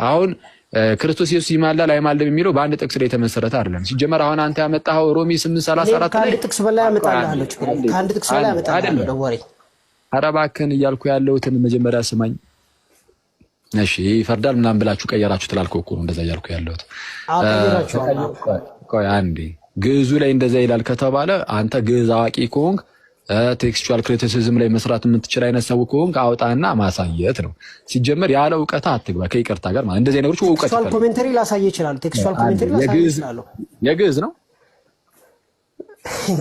አሁን ክርስቶስ ኢየሱስ ይማልዳል አይማልድም የሚለው በአንድ ጥቅስ ላይ የተመሰረተ አይደለም። ሲጀመር አሁን አንተ ያመጣው ሮሚ 8:34 ላይ ከአንድ ጥቅስ በላይ ያመጣልሃለሁ። ከአንድ ጥቅስ በላይ ያመጣልሃለሁ። ወሬ ኧረ እባክህን እያልኩ ያለሁትን መጀመሪያ ስማኝ። እሺ ይፈርዳል ምናምን ብላችሁ ቀየራችሁ ትላልከው እኮ ነው እንደዛ እያልኩ ያለሁት። ቆይ አንዴ ግዕዙ ላይ እንደዛ ይላል ከተባለ አንተ ግዕዝ አዋቂ ከሆንክ ቴክስቹዋል ክሪቲሲዝም ላይ መስራት የምትችል አይነት ሰው ከሆንክ አውጣና ማሳየት ነው። ሲጀመር ያለ እውቀት አትግባ ከይቅርታ ጋር ማለት እንደዚህ ነገሮች እውቀት ቴክስቹዋል ኮሜንተሪ ላሳይ ይችላል። ቴክስቹዋል ኮሜንተሪ ላሳይ ይችላል። የግዕዝ ነው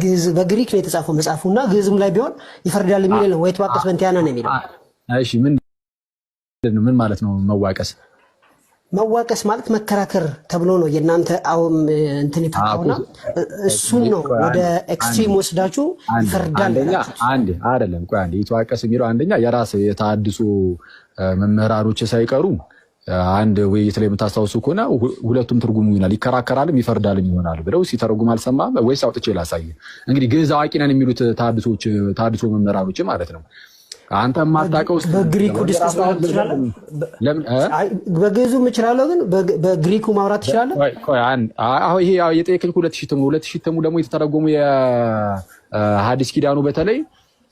ግዕዝ በግሪክ ነው የተጻፈው መጽሐፉና ግዕዝም ላይ ቢሆን ይፈርዳል የሚል ነው። ወይ ተዋቀስ በእንቲያና ነው የሚለው። እሺ ምን ማለት ነው መዋቀስ? መዋቀስ ማለት መከራከር ተብሎ ነው የእናንተ እንትን ይፈታውና እሱን ነው ወደ ኤክስትሪም ወስዳችሁ ይፈርዳል። አንዴ አይደለም ቆይ አንዴ ይተዋቀስ የሚለው አንደኛ የራስ የታድሱ መምህራኖች ሳይቀሩ አንድ ውይይት ላይ የምታስታውሱ ከሆነ ሁለቱም ትርጉሙ ይሆናል ይከራከራልም ይፈርዳልም ይሆናል ብለው ሲተረጉም አልሰማም ወይስ አውጥቼ ላሳይ? እንግዲህ ግዕዝ አዋቂ ነን የሚሉት ታድሶ መምህራኖች ማለት ነው። አንተ ማታውቀው በግሪኩ ዲስከስ ማውራት ትችላለህ? ለምን በግዕዙም እችላለሁ ግን በግሪኩ ማውራት ትችላለህ? ቆይ አሁን ይሄ የጠየቀኝ 2000 ደግሞ የተተረጎሙ የሐዲስ ኪዳኑ በተለይ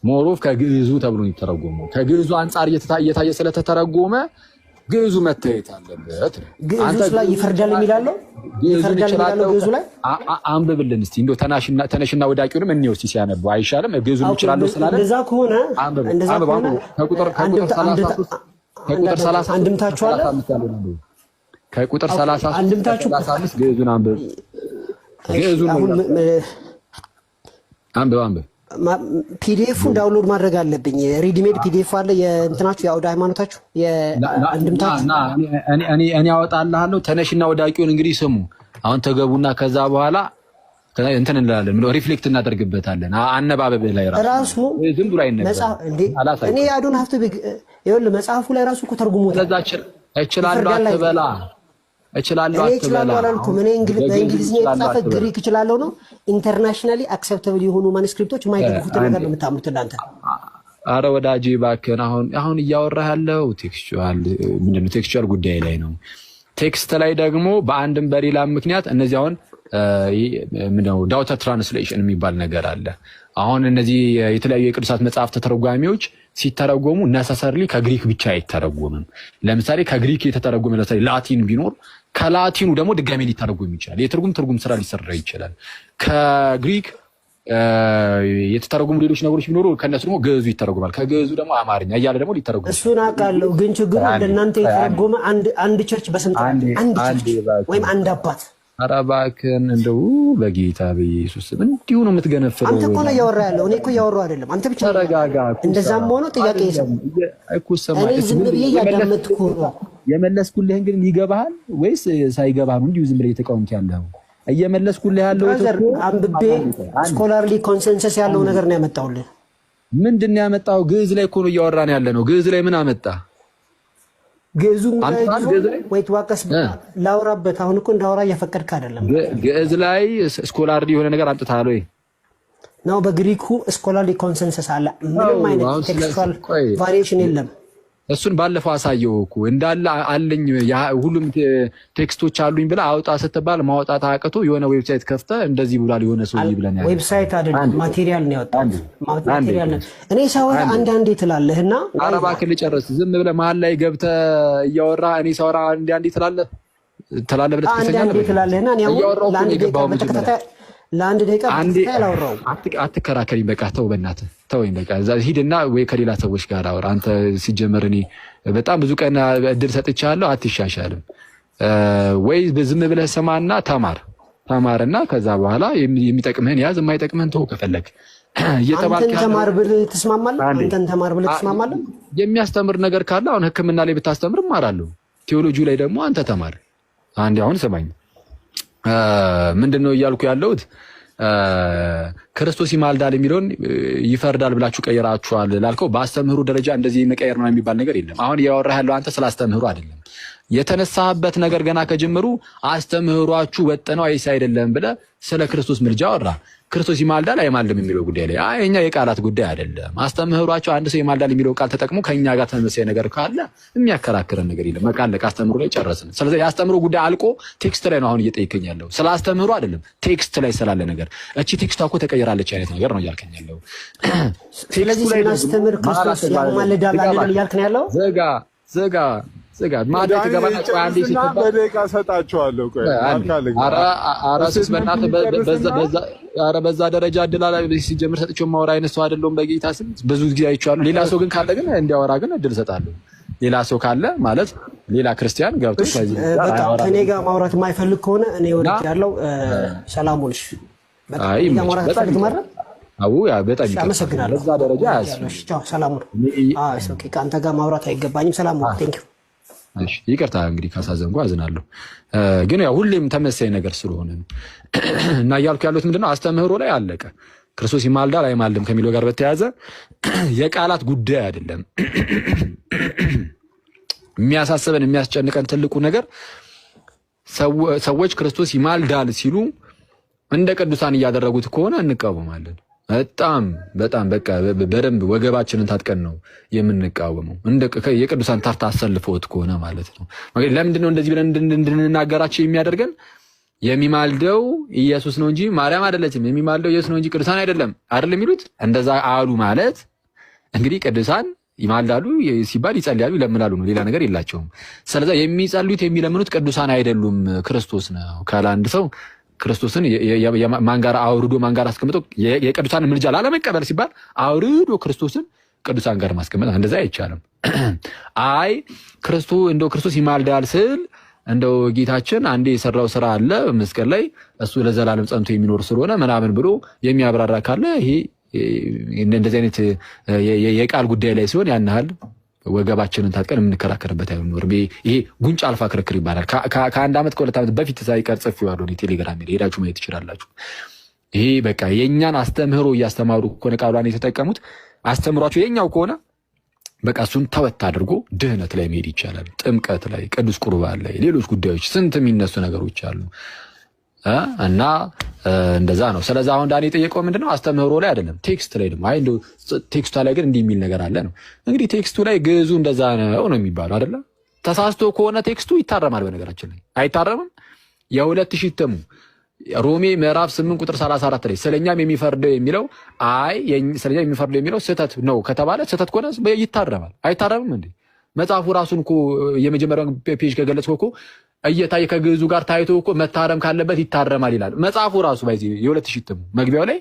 ሞሮፍ ከግዕዙ ተብሎ የተተረጎመው ከግዕዙ አንፃር እየታየ ስለተተረጎመ ግዕዙ መታየት አለበት። ግዕዙ ላይ ይፈርዳል የሚላለው ይፈርዳል የሚላለው ግዕዙ ላይ አንብብልን እስቲ እንደው ተነሽና ወዳቂውንም እንየው እስቲ ሲያነቡ አይሻልም? ግዕዙን ይችላል ስላለ እንደዛ ከሆነ ከቁጥር 30 አንድምታችሁ አለ ከቁጥር 30 35 ግዕዙን አንብብ። ግዕዙን አንብብ ፒዲኤፉን ዳውንሎድ ማድረግ አለብኝ። ሪዲሜድ ፒዲኤፍ አለ የእንትናችሁ የአውደ ሃይማኖታችሁ የአንድምታችሁ እኔ አወጣልሃለሁ። ተነሽና ወዳቂውን እንግዲህ ስሙ። አሁን ተገቡና ከዛ በኋላ እንትን እንላለን ሪፍሌክት እናደርግበታለን። አነባበብህ ላይ ራሱ ዝም ብሎ አይነበብም። እኔ አዶን ሀፍተ ይኸውልህ መጽሐፉ ላይ ራሱ እኮ ተርጉሞታል። ከዛ እችላለሁ አትበላ እችላለሁ አላልኩም። እኔ በእንግሊዝኛ የተጻፈ ግሪክ እችላለሁ ነው። ኢንተርናሽናሊ አክሰፕተብል የሆኑ ማኑስክሪፕቶች የማይደግፉት ነገር ነው የምታምኑት እናንተ። አረ ወዳጄ እባክህን አሁን እያወራህ ያለው ቴክስቹዋል ጉዳይ ላይ ነው። ቴክስት ላይ ደግሞ በአንድም በሌላም ምክንያት እነዚህ አሁን ምንድነው ዳውተር ትራንስሌሽን የሚባል ነገር አለ። አሁን እነዚህ የተለያዩ የቅዱሳት መጽሐፍ ተተረጓሚዎች ሲተረጎሙ ነሰሰርሊ ከግሪክ ብቻ አይተረጎምም። ለምሳሌ ከግሪክ የተተረጎመ ለምሳሌ ላቲን ቢኖር ከላቲኑ ደግሞ ድጋሜ ሊተረጎም ይችላል። የትርጉም ስራ ሊሰራ ይችላል። ከግሪክ የተተረጎሙ ሌሎች ነገሮች ቢኖሩ ከነሱ ደግሞ ግዕዙ ይተረጎማል። ከግዕዙ ደግሞ አማርኛ እያለ ደግሞ ሊተረጎም እሱን አውቃለሁ። ግን ችግሩ እንደናንተ የተረጎመ አንድ ቸርች በስንት አንድ ቸርች ወይም አንድ አባት ኧረ እባክህን እንደው በጌታ በኢየሱስ እንዲሁ ነው የምትገነፍለው። አንተ እኮ ነው እያወራህ ያለው፣ እኔ እኮ እያወራሁ አይደለም። አንተ ብቻ ተረጋጋ። እንደዛም ሆኖ ጥያቄ ይሰማ እኔ ዝም ብዬ እያዳመጥኩ ነው። የመለስኩልህን ግን ይገባሃል ወይስ ሳይገባህ ነው እንዲሁ ዝም ብለህ እየተቃወምክ ያለው? እየመለስኩልህ ያለው አንብቤ ስኮላርሊ ኮንሰንሰስ ያለው ነገር ነው ያመጣሁልህ። ምንድን ነው ያመጣው? ግዕዝ ላይ እኮ ነው እያወራን ያለ ነው። ግዕዝ ላይ ምን አመጣ? ግዕዙን ወይ ተዋቀስ ላውራበት። አሁን እኮ እንዳወራ እየፈቀድክ አይደለም። ግዕዝ ላይ ስኮላርሊ የሆነ ነገር አምጥተሃል ወይ ነው? በግሪኩ ስኮላርሊ ኮንሰንሰስ አለ። ምንም አይነት ቴክስቹዋል ቫሪዬሽን የለም። እሱን ባለፈው አሳየው እኮ እንዳለ አለኝ ሁሉም ቴክስቶች አሉኝ ብለህ አውጣ ስትባል ማውጣት አቅቶ የሆነ ዌብሳይት ከፍተህ እንደዚህ ብሏል የሆነ ሰው ይብለኛል። ዌብሳይት አይደለም ማቴሪያል ነው ያወጣው። ማቴሪያል ነው። እኔ ሳወራ አንዳንዴ ትላለህና ኧረ እባክህ ልጨርስ። ዝም ብለህ መሀል ላይ ገብተህ እያወራህ እኔ ሳወራ አንዳንዴ ትላለህ ብለህ ትላለህና እኔ አሁን ለአንድ ደቂቃ አላወራሁም። አትከራከሪኝ። በቃ ተው፣ በእናትህ ተወኝ። በቃ እዛ ሂድና ወይ ከሌላ ሰዎች ጋር አውራ። አንተ ሲጀመር እኔ በጣም ብዙ ቀን እድል ሰጥቻለሁ፣ አትሻሻልም ወይ? ዝም ብለህ ስማና ተማርና ከዛ በኋላ የሚጠቅምህን ያዝ፣ የማይጠቅምህን ተው። ከፈለግ አንተን ተማር ብለህ ትስማማለህ? የሚያስተምር ነገር ካለ አሁን ሕክምና ላይ ብታስተምር እማራለሁ። ቴዎሎጂ ላይ ደግሞ አንተ ተማር። አንዴ አሁን ስማኝ። ምንድነው እያልኩ ያለሁት? ክርስቶስ ይማልዳል የሚለውን ይፈርዳል ብላችሁ ቀየራችኋል ላልከው በአስተምህሩ ደረጃ እንደዚህ መቀየር ነው የሚባል ነገር የለም። አሁን እያወራህ ያለው አንተ ስላስተምህሩ አይደለም። የተነሳህበት ነገር ገና ከጀመሩ አስተምህሯችሁ ወጥ ነው አይስ አይደለም ብለህ ስለ ክርስቶስ ምልጃ አወራ። ክርስቶስ ይማልዳል አይማልድም የሚለው ጉዳይ ላይ እኛ የቃላት ጉዳይ አይደለም። አስተምህሯቸው አንድ ሰው ይማልዳል የሚለው ቃል ተጠቅሞ ከኛ ጋር ተመሳሳይ ነገር ካለ የሚያከራክረን ነገር የለም። መቃለቅ አስተምህሮ ላይ ጨረስን። ስለዚህ የአስተምህሮ ጉዳይ አልቆ ቴክስት ላይ ነው አሁን እየጠየቀኝ ያለው። ስለ አስተምህሮ አይደለም ቴክስት ላይ ስላለ ነገር እቺ ቴክስቷ እኮ ተቀይራለች አይነት ነገር ነው እያልከኝ ያለው። ስለዚህ ስናስተምር ክርስቶስ ያማልዳል አይደል እያልከኝ ያለው? ዘጋ ማለት ገባና ቆይ አንዴ ሲተባ በደቂቃ ሰጣቸዋለሁ። ቆይ አራስስ በእናትህ በዛ ደረጃ እድል ሲጀምር ሰጥቼው ማወራ አይነት ሰው አይደለሁም። በጌታ ስም ብዙ ጊዜ አይቼዋለሁ። ሌላ ሰው ግን ካለ ግን እንዲያወራ ግን እድል እሰጣለሁ። ሌላ ሰው ካለ ማለት ሌላ ክርስቲያን ገብቶ ከዚህ በቃ ከኔ ጋር ማውራት የማይፈልግ ከሆነ እኔ ወደ ያለው ሰላም ሁንሽ። በቃ ማውራት ፈልግ ማለት ያ በጣም አመሰግናለሁ። በዛ ደረጃ ያስፈልጋል። ቻው ሰላም ሁን። ኦኬ ከአንተ ጋር ማውራት አይገባኝም። ሰላም ሁን። ቴንክ ዩ። እሺ ይቅርታ እንግዲህ ካሳዘንኩ አዝናለሁ። ግን ያው ሁሌም ተመሳሳይ ነገር ስለሆነ ነው እና እያልኩ ያሉት ምንድነው አስተምህሮ ላይ አለቀ። ክርስቶስ ይማልዳል አይማልድም ከሚለው ጋር በተያያዘ የቃላት ጉዳይ አይደለም። የሚያሳስበን የሚያስጨንቀን ትልቁ ነገር ሰዎች ክርስቶስ ይማልዳል ሲሉ እንደ ቅዱሳን እያደረጉት ከሆነ እንቃወማለን። በጣም በቃ በደንብ ወገባችንን ታጥቀን ነው የምንቃወመው። የቅዱሳን ተርታ አሰልፈውት ከሆነ ማለት ነው። ለምንድነው እንደዚህ ብለን እንድንናገራቸው የሚያደርገን? የሚማልደው ኢየሱስ ነው እንጂ ማርያም አይደለችም። የሚማልደው ኢየሱስ ነው እንጂ ቅዱሳን አይደለም የሚሉት። እንደዛ አሉ ማለት እንግዲህ ቅዱሳን ይማልዳሉ ሲባል ይጸልያሉ፣ ይለምናሉ ነው፣ ሌላ ነገር የላቸውም። ስለዚህ የሚጸልዩት የሚለምኑት ቅዱሳን አይደሉም፣ ክርስቶስ ነው ካለ አንድ ሰው ክርስቶስን ማንጋራ አውርዶ ማንጋራ አስቀምጦ የቅዱሳን ምልጃ ላለመቀበል ሲባል አውርዶ ክርስቶስን ቅዱሳን ጋር ማስቀመጥ እንደዛ አይቻልም። ክርስቶስ ይማልዳል ስል እንደው ጌታችን አንዴ የሰራው ስራ አለ መስቀል ላይ እሱ ለዘላለም ጸንቶ የሚኖር ስለሆነ ምናምን ብሎ የሚያብራራ ካለ ይሄ እንደዚህ አይነት የቃል ጉዳይ ላይ ሲሆን ያንሃል ወገባችንን ታጥቀን የምንከራከርበት አይኖርም። ይሄ ጉንጭ አልፋ ክርክር ይባላል። ከአንድ ዓመት ከሁለት ዓመት በፊት ሳይቀር ጽፌዋለሁ ቴሌግራም ላይ ሄዳችሁ ማየት ትችላላችሁ። ይሄ በቃ የእኛን አስተምህሮ እያስተማሩ ከሆነ ቃሏን የተጠቀሙት አስተምሯቸው የኛው ከሆነ በቃ እሱን ተወት አድርጎ ድህነት ላይ መሄድ ይቻላል። ጥምቀት ላይ፣ ቅዱስ ቁርባን ላይ፣ ሌሎች ጉዳዮች ስንት የሚነሱ ነገሮች አሉ እና እንደዛ ነው። ስለዚህ አሁን ዳኒ የጠየቀው ምንድነው አስተምህሮ ላይ አይደለም ቴክስት ላይ ደግሞ እንደው ቴክስቱ ላይ ግን እንዲህ የሚል ነገር አለ ነው። እንግዲህ ቴክስቱ ላይ ግዕዙ እንደዛ ነው የሚባለው አይደለ? ተሳስቶ ከሆነ ቴክስቱ ይታረማል። በነገራችን ላይ አይታረምም። የ2000 እትሙ ሮሜ ምዕራፍ 8 ቁጥር 34 ላይ ስለኛም የሚፈርደው የሚለው ስለኛ የሚፈርደው የሚለው ስህተት ነው ከተባለ ስህተት ከሆነ ይታረማል። አይታረምም እንዴ? መጽሐፉ ራሱን እኮ የመጀመሪያውን ፔጅ ከገለጽኩ እኮ እየታየ ከግዕዙ ጋር ታይቶ እኮ መታረም ካለበት ይታረማል ይላል መጽሐፉ ራሱ። ባይዚ የ2000 እትሙ መግቢያው ላይ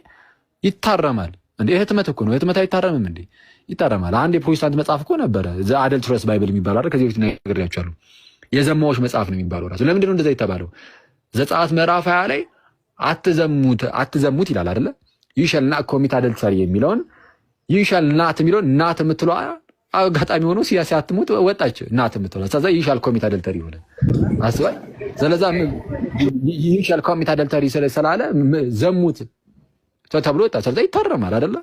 ይታረማል እንዴ? ህትመት እኮ ነው። ህትመት አይታረምም እንዴ? ይታረማል። አንድ የፕሮቴስታንት መጽሐፍ እኮ ነበረ ዘ አደልትረስ ባይብል የሚባለው አይደል? ከዚህ በፊት ነግሬያችኋለሁ። የዘማዎች መጽሐፍ ነው የሚባለው ራሱ። ለምንድን ነው እንደዛ የተባለው? ዘጸአት ምዕራፍ 20 ላይ አትዘሙት ይላል አይደለ? you shall not commit adultery የሚለውን you shall not የሚለውን ናት የምትለው አጋጣሚ ሆኖ ሲያሳትሙት ወጣች ናት የምትለው ስለዚህ you shall commit adultery ሆነ። አስባይ ስለዚህ you shall commit adultery ስላለ ዘሙት ተብሎ ወጣ። ስለዚህ ይታረማል አይደለ?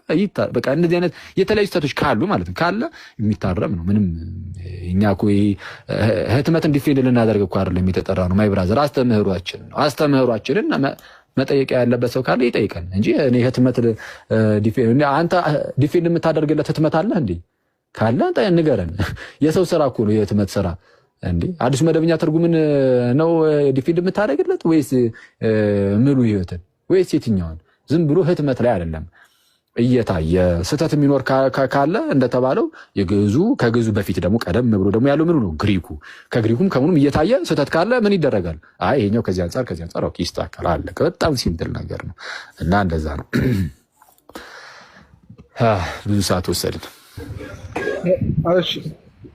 በቃ እንደዚህ አይነት የተለያዩ ስህተቶች ካሉ ማለት ነው ካለ የሚታረም ነው። ምንም እኛ እኮ ህትመትን ዲፌንድ ልናደርግ እኮ አይደለም የተጠራ ነው። ማይ ብራዘር አስተምህሯችንን መጠየቂያ ያለበት ሰው ካለ ይጠይቀን እንጂ እኔ ህትመት አንተ ዲፌንድ የምታደርግለት ህትመት አለ እንዴ? ካለ ንገረን። የሰው ስራ እኮ ነው የህትመት ስራ እንዴ? አዲሱ መደበኛ ትርጉምን ነው ዲፌንድ የምታደርግለት ወይስ ምሉ ህይወትን ወይስ የትኛውን? ዝም ብሎ ህትመት ላይ አይደለም እየታየ ስህተት የሚኖር ካለ እንደተባለው የግዕዙ ከግዕዙ በፊት ደግሞ ቀደም ብሎ ደግሞ ያለው ምኑ ነው ግሪኩ። ከግሪኩም ከምኑም እየታየ ስህተት ካለ ምን ይደረጋል? ይሄኛው ከዚህ አንፃር ኦኬ ይስተካከላል። በጣም ሲምፕል ነገር ነው እና እንደዛ ነው። ብዙ ሰዓት ወሰድን።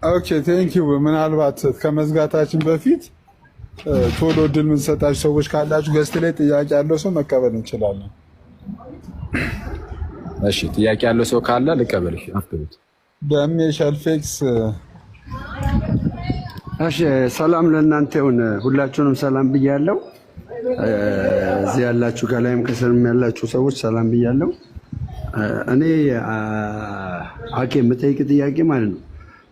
ኦኬ ቴንክ ዩ። ምናልባት ከመዝጋታችን በፊት ቶሎ እድል የምንሰጣችሁ ሰዎች ካላችሁ ገስት ላይ ጥያቄ ያለው ሰው መቀበል እንችላለን። እሺ ጥያቄ ያለው ሰው ካለ ልቀበልሽ። አፍጥሩት ደሜ ሸልፌክስ። እሺ ሰላም ለእናንተ ይሁን። ሁላችሁንም ሰላም ብያለሁ። እዚህ ያላችሁ ከላይም ከስርም ያላችሁ ሰዎች ሰላም ብያለሁ። እኔ አኬ የምጠይቅ ጥያቄ ማለት ነው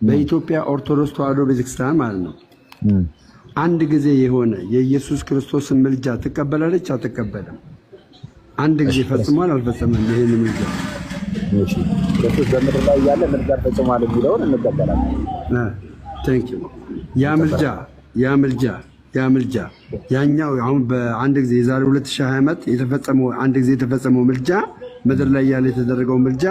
በኢትዮጵያ ኦርቶዶክስ ተዋሕዶ ቤተክርስቲያን ማለት ነው አንድ ጊዜ የሆነ የኢየሱስ ክርስቶስን ምልጃ ትቀበላለች አትቀበልም? አንድ ጊዜ ፈጽሟል አልፈጸመም? ይሄን ምልጃ እሺ፣ ክርስቶስ በምድር ላይ ያለ ምልጃ ፈጽሟል የሚለውን እንቀበላለን። ቴንክ ዩ። ያ ምልጃ ያኛው አሁን በአንድ ጊዜ የዛሬ 2020 ዓመት የተፈጸመው አንድ ጊዜ የተፈጸመው ምልጃ ምድር ላይ ያለ የተደረገው ምልጃ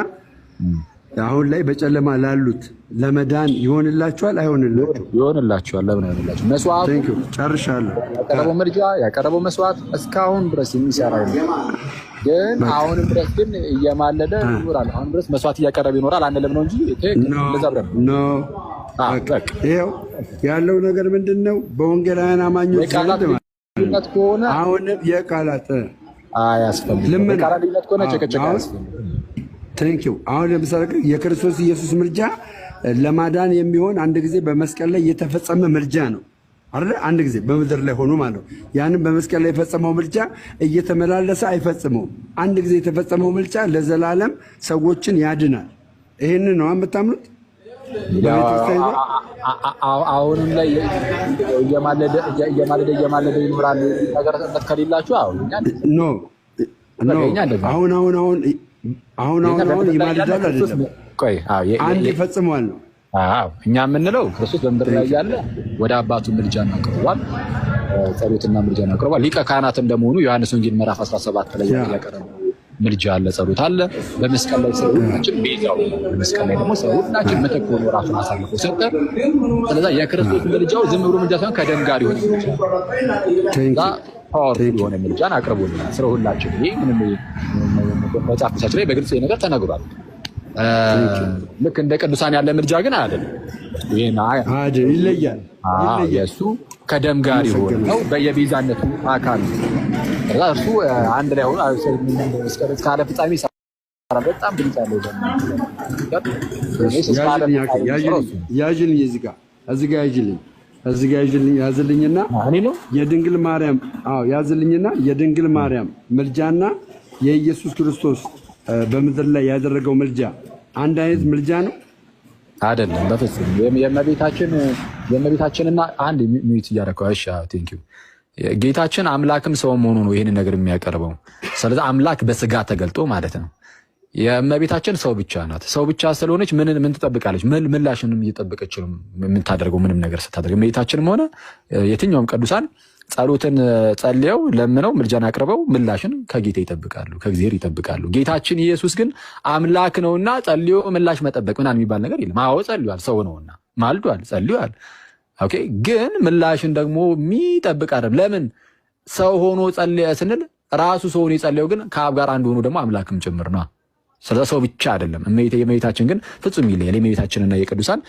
አሁን ላይ በጨለማ ላሉት ለመዳን ይሆንላችኋል አይሆንላችሁም? ይሆንላችኋል። ለምን አይሆንላችሁም? መስዋዕቱ ቴንክ ዩ ጨርሻለሁ። ያቀረበው ምልጃ ያቀረበው መስዋዕት እስካሁን ድረስ የሚሰራ ነው። ግን አሁንም ድረስ ግን እየማለደ ይኖራል። አሁን ድረስ መስዋዕት እያቀረበ ይኖራል። አንልም ነው እንጂ እንደዛ ብለን ነው። ይኸው ያለው ነገር ምንድን ነው? በወንጌላውያን አማኞች ዘንድ ከሆነ አሁንም የቃላት አያስፈልግም። የቃላት ከሆነ ጭቅጭቅ አያስፈልግም። ቴንኪው። አሁን ለምሳሌ የክርስቶስ ኢየሱስ ምልጃ ለማዳን የሚሆን አንድ ጊዜ በመስቀል ላይ የተፈጸመ ምልጃ ነው አይደል? አንድ ጊዜ በምድር ላይ ሆኖ ማለት ነው። ያንን በመስቀል ላይ የፈጸመው ምልጃ እየተመላለሰ አይፈጽመውም። አንድ ጊዜ የተፈጸመው ምልጃ ለዘላለም ሰዎችን ያድናል። ይሄንን ነው የምታምኑት? አሁንም ላይ እየማለደ ይኖራል። ነገር ከሌላችሁ አሁን ይማልዳል አይደለም። አንድ ይፈጽመዋል ነው። እኛ የምንለው ክርስቶስ በምድር ላይ ያለ ወደ አባቱ ምልጃን አቅርቧል፣ ጸሎትና ምልጃን አቅርቧል። ሊቀ ካህናት እንደመሆኑ ዮሐንስ ወንጌል ምዕራፍ 17 ላይ ያቀረበው ምልጃ አለ፣ ጸሎት አለ። በመስቀል ላይ ሰው ሁላችን ቤዛው፣ በመስቀል ላይ ደግሞ ሰው ሁላችን ምትክ ሆኖ ራሱን አሳልፎ ሰጠ። ስለዚህ የክርስቶስ ምልጃው ዝም ብሎ ምልጃ ሳይሆን ከደም ጋር ይሆን ይችላል። ፓወርፉል የሆነ ምልጃን አቅርቦልናል ስለ ሁላችን። ይሄ ምንም መጽሐፍ ቅዱሳችን ላይ በግልጽ ነገር ተነግሯል። ልክ እንደ ቅዱሳን ያለ ምልጃ ግን አይደለም። ይሄን ይለያል። የእሱ ከደም ጋር ይሆን ነው በየቤዛነቱ አካል እርሱ አንድ ላይ ሆኖ እስካለ ፍጻሜ ይሰራል። በጣም ብልጫ ያለው ያዥልኝ እዚህ ጋር ያዝልኝና የድንግል ማርያም ያዝልኝና የድንግል ማርያም ምልጃና የኢየሱስ ክርስቶስ በምድር ላይ ያደረገው ምልጃ አንድ አይነት ምልጃ ነው አይደለም? በፍጹም የእመቤታችንና አንድ ሚዩት እያደረገው። እሺ ቴንክ ዩ። ጌታችን አምላክም ሰውም ሆኖ ነው ይህንን ነገር የሚያቀርበው። ስለዚህ አምላክ በስጋ ተገልጦ ማለት ነው። የእመቤታችን ሰው ብቻ ናት። ሰው ብቻ ስለሆነች ምን ትጠብቃለች? ምላሽንም እየጠበቀች ነው የምታደርገው። ምንም ነገር ስታደርግ እመቤታችንም ሆነ የትኛውም ቅዱሳን ጸሎትን ጸልየው ለምነው ምልጃን አቅርበው ምላሽን ከጌታ ይጠብቃሉ፣ ከእግዚአብሔር ይጠብቃሉ። ጌታችን ኢየሱስ ግን አምላክ ነውና ጸልዮ ምላሽ መጠበቅ ምናምን የሚባል ነገር የለም። አዎ ጸልዮአል፣ ሰው ነውና ማልዷል፣ ጸልዮአል። ኦኬ። ግን ምላሽን ደግሞ የሚጠብቅ አይደለም። ለምን? ሰው ሆኖ ጸልየ ስንል ራሱ ሰው ሆኖ የጸለየው ግን ከአብ ጋር አንድ ሆኖ ደግሞ አምላክም ጭምር ነው። ስለ ሰው ብቻ አይደለም። የእመቤታችን ግን ፍጹም ይለያል። የእመቤታችንና የቅዱሳን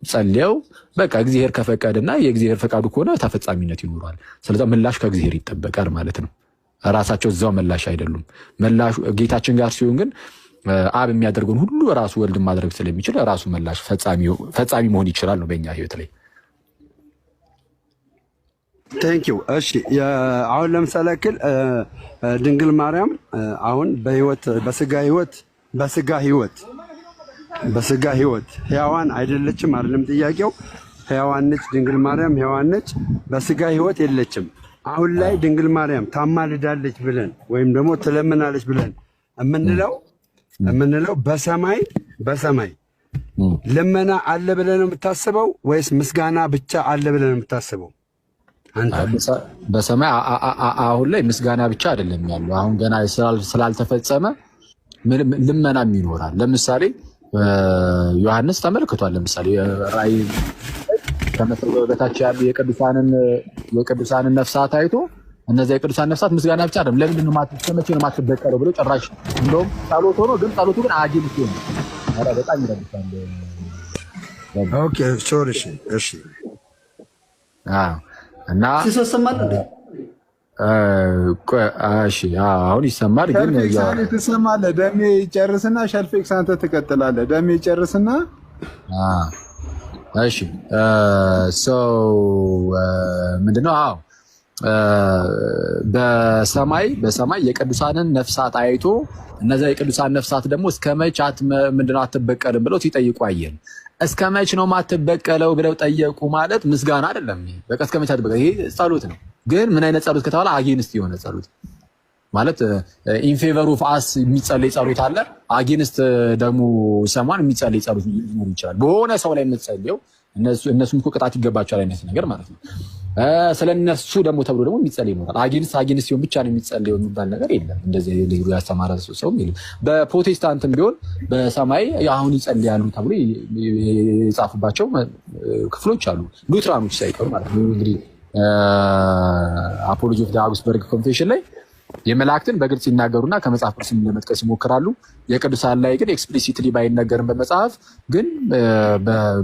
ጸልየው በቃ እግዚአብሔር ከፈቀደና የእግዚአብሔር ፈቃዱ ከሆነ ተፈጻሚነት ይኖረዋል። ስለዚህ ምላሽ ከእግዚአብሔር ይጠበቃል ማለት ነው። ራሳቸው እዛው ምላሽ አይደሉም። ምላሹ ጌታችን ጋር ሲሆን ግን አብ የሚያደርገውን ሁሉ ራሱ ወልድ ማድረግ ስለሚችል ራሱ ምላሽ ፈጻሚ መሆን ይችላል ነው በእኛ ህይወት ላይ። ቴንክ ዩ። እሺ አሁን ለምሳሌ ያክል ድንግል ማርያም አሁን በስጋ ህይወት ሕያዋን አይደለችም አይደለም ጥያቄው። ሕያዋን ነች ድንግል ማርያም፣ ሕያዋን ነች። በስጋ ህይወት የለችም። አሁን ላይ ድንግል ማርያም ታማልዳለች ብለን ወይም ደግሞ ትለምናለች ብለን የምንለው በሰማይ ልመና አለ ብለን ነው የምታስበው ወይስ ምስጋና ብቻ አለ ብለን ነው የምታስበው? በሰማይ አሁን ላይ ምስጋና ብቻ አይደለም ያለው። አሁን ገና ስላልተፈጸመ ልመናም ይኖራል። ለምሳሌ ዮሐንስ ተመልክቷል። ለምሳሌ ራእይ ከመሰረቱ በታች ያሉ የቅዱሳንን ነፍሳት አይቶ እነዚያ የቅዱሳን ነፍሳት ምስጋና ብቻ አይደለም ለምንድን ነው መቼ ነው የማትበቀለው ብሎ ጭራሽ እንደውም ጸሎት ሆኖ ግን ጸሎቱ ግን አጂል ሲሆን በጣም ይረብሻል። ኦኬ ሶሪ እሺ እና ሲሰማል እንዴ? እሺ አሁን ይሰማል። ግን ትሰማለህ። ደሜ ይጨርስና ሸልፌክስ አንተ ትቀጥላለህ። ደሜ ይጨርስና እሺ ምንድነው? አዎ በሰማይ የቅዱሳንን ነፍሳት አይቶ እነዚያ የቅዱሳን ነፍሳት ደግሞ እስከ መች ምንድነው አትበቀልም ብለው ሲጠይቁ አየን። እስከ መች ነው ማትበቀለው ብለው ጠየቁ ማለት ምስጋና አይደለም። በቃ እስከ መች አትበቀል፣ ይሄ ጸሎት ነው። ግን ምን አይነት ጸሎት ከተባለ አጌንስት የሆነ ጸሎት ማለት ኢን ፌቨር ኦፍ አስ የሚጸለይ ጸሎት አለ፣ አጌንስት ደግሞ ሰማን የሚጸለይ ጸሎት ሊኖር ይችላል። በሆነ ሰው ላይ የምትጸልየው እነሱም እኮ ቅጣት ይገባቸዋል አይነት ነገር ማለት ነው። ስለነሱ ደግሞ ተብሎ ደግሞ የሚጸልይ ይኖራል። አጌንስት ሲሆን ብቻ ነው የሚጸልየው የሚባል ነገር የለም። እንደዚህ ሊሩ ያስተማረ ሰውም የለም። በፕሮቴስታንትም ቢሆን በሰማይ አሁን ይጸልያሉ ተብሎ የጻፉባቸው ክፍሎች አሉ፣ ሉትራኖች ሳይቀሩ ማለት ነው። እንግዲህ አፖሎጂ ኦፍ ዘ አውግስበርግ ኮንፌሽን ላይ የመላእክትን በግልጽ ይናገሩና ከመጽሐፍ ቅዱስ ለመጥቀስ ይሞክራሉ። የቅዱሳን ላይ ግን ኤክስፕሊሲትሊ ባይነገርም በመጽሐፍ ግን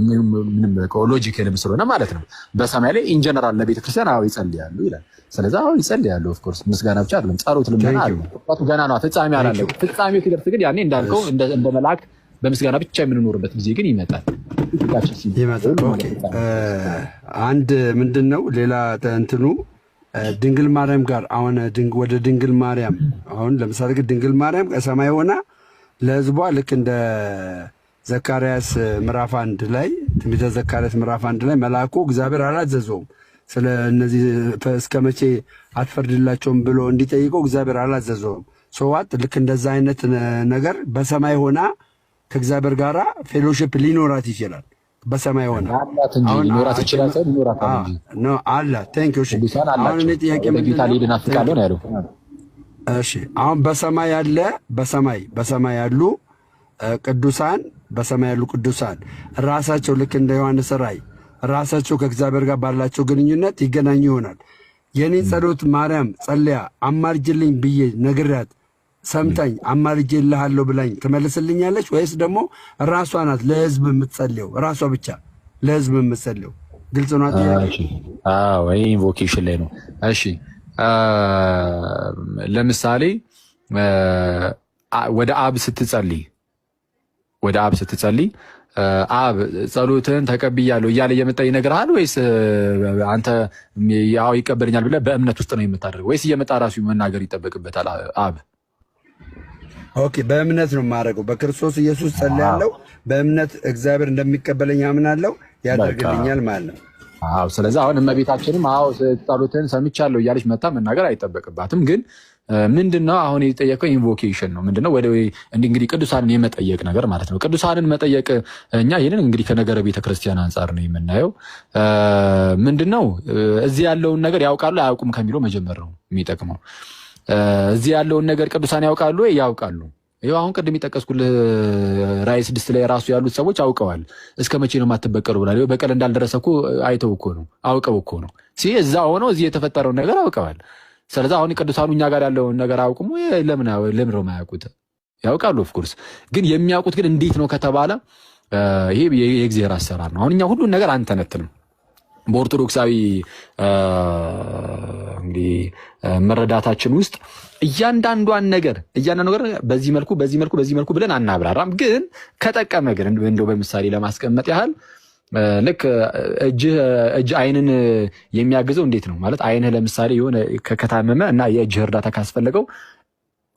ምንም ሎጂካልም ስለሆነ ማለት ነው በሰማይ ላይ ኢን ጀነራል ለቤተክርስቲያን አዎ ይጸልያሉ ይላል። ስለዚህ አዎ ይጸልያሉ። ኦፍ ኮርስ ምስጋና ብቻ አይደለም፣ ጸሎት ልመና አለ። ገና ነው ፍጻሜ አላለው። ፍጻሜው ሲደርስ ግን ያኔ እንዳልከው እንደ መላእክት በምስጋና ብቻ የምንኖርበት ጊዜ ግን ይመጣል። አንድ ምንድነው ሌላ እንትኑ ድንግል ማርያም ጋር አሁን ወደ ድንግል ማርያም አሁን ለምሳሌ ድንግል ማርያም ከሰማይ ሆና ለሕዝቧ ልክ እንደ ዘካርያስ ምዕራፍ 1 ላይ ትንቢተ ዘካርያስ ምዕራፍ 1 ላይ መልአኩ እግዚአብሔር አላዘዘውም ስለ እነዚህ እስከ መቼ አትፈርድላቸውም ብሎ እንዲጠይቀው እግዚአብሔር አላዘዘውም። ሰዋት ልክ እንደዛ አይነት ነገር በሰማይ ሆና ከእግዚአብሔር ጋራ ፌሎሺፕ ሊኖራት ይችላል። በሰማይ ሆነ አሁን ሊኖራት ይችላል ሰው ሊኖራት ነው አላ ታንክ ዩ። አሁን እኔ ጥያቄ ጌታ ሊድና ፍቃለው ነው ያለው። እሺ አሁን በሰማይ ያሉ ቅዱሳን በሰማይ ያሉ ቅዱሳን ራሳቸው ልክ እንደ ዮሐንስ ራእይ ራሳቸው ከእግዚአብሔር ጋር ባላቸው ግንኙነት ይገናኙ ይሆናል። የኔን ጸሎት ማርያም ጸልያ አማልጅልኝ ብዬ ነግሬያት ሰምታኝ አማልጄልሃለሁ ብላኝ ትመልስልኛለች ወይስ ደግሞ ራሷ ናት ለህዝብ የምትጸልየው? ራሷ ብቻ ለህዝብ የምትጸልየው? ግልጽ ነው አጥያለሽ? አዎ ይሄ ኢንቮኬሽን ላይ ነው። እሺ ለምሳሌ ወደ አብ ስትጸልይ አብ ጸሎትን ተቀብያለሁ እያለ እየመጣ ይነግርሃል ወይስ አንተ ያው ይቀበልኛል ብለህ በእምነት ውስጥ ነው የምታደርገው ወይስ እየመጣ ራሱ መናገር ይጠበቅበታል አብ? ኦኬ በእምነት ነው የማደርገው። በክርስቶስ ኢየሱስ ጸልያለሁ፣ በእምነት እግዚአብሔር እንደሚቀበለኝ አምናለሁ፣ ያደርግልኛል ማለት ነው። አዎ ስለዚህ አሁን እመቤታችንም አዎ ጸሎትን ሰምቻለሁ እያለች መጣ መናገር አይጠበቅባትም። ግን ምንድነው አሁን የተጠየቀው ኢንቮኬሽን ነው። ምንድነው ወደ እንግዲህ ቅዱሳንን የመጠየቅ ነገር ማለት ነው። ቅዱሳንን መጠየቅ እኛ ይሄንን እንግዲህ ከነገረ ቤተክርስቲያን አንጻር ነው የምናየው። ምንድነው እዚህ ያለውን ነገር ያውቃሉ አያውቁም ከሚለው መጀመር ነው የሚጠቅመው። እዚህ ያለውን ነገር ቅዱሳን ያውቃሉ ወይ? ያውቃሉ። ይኸው አሁን ቅድም የጠቀስኩልህ ራእይ 6 ላይ ራሱ ያሉት ሰዎች አውቀዋል። እስከ መቼ ነው የማትበቀሉ ብላ በቀል እንዳልደረሰ እኮ አይተው እኮ ነው አውቀው እኮ ነው እዛ ሆነው እዚህ የተፈጠረውን ነገር አውቀዋል። ስለዚህ አሁን ቅዱሳኑ እኛ ጋር ያለውን ነገር አያውቁም ወይ? ለምን ነው የማያውቁት? ያውቃሉ። ኦፍ ኮርስ ግን የሚያውቁት ግን እንዴት ነው ከተባለ ይሄ የእግዚአብሔር አሰራር ነው። አሁን እኛ ሁሉን ነገር አንተነትንም። በኦርቶዶክሳዊ እንግዲህ መረዳታችን ውስጥ እያንዳንዷን ነገር በዚህ መልኩ ብለን አናብራራም። ግን ከጠቀመ ግን እንደው በምሳሌ ለማስቀመጥ ያህል ልክ እጅ አይንን የሚያግዘው እንዴት ነው ማለት አይንህ ለምሳሌ የሆነ ከታመመ እና የእጅህ እርዳታ ካስፈለገው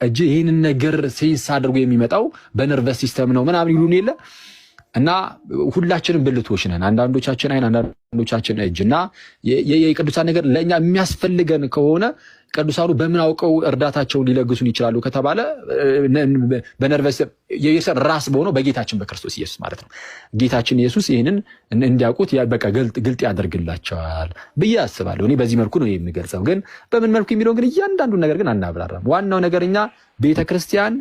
እጅ ይህንን ነገር ሴንስ አድርጎ የሚመጣው በነርቨስ ሲስተም ነው ምናምን ይሉን የለ እና ሁላችንም ብልቶች ነን። አንዳንዶቻችን አይን አንዳንዶቻችን እጅ እና የቅዱሳን ነገር ለእኛ የሚያስፈልገን ከሆነ ቅዱሳኑ በምን አውቀው እርዳታቸውን ሊለግሱን ይችላሉ ከተባለ በነርቨስ የየሰር ራስ በሆነው በጌታችን በክርስቶስ ኢየሱስ ማለት ነው። ጌታችን ኢየሱስ ይህንን እንዲያውቁት በቃ ግልጥ ያደርግላቸዋል ብዬ አስባለሁ። እኔ በዚህ መልኩ ነው የሚገልጸው። ግን በምን መልኩ የሚለውን ግን እያንዳንዱን ነገር ግን አናብራራም። ዋናው ነገር እኛ ቤተክርስቲያን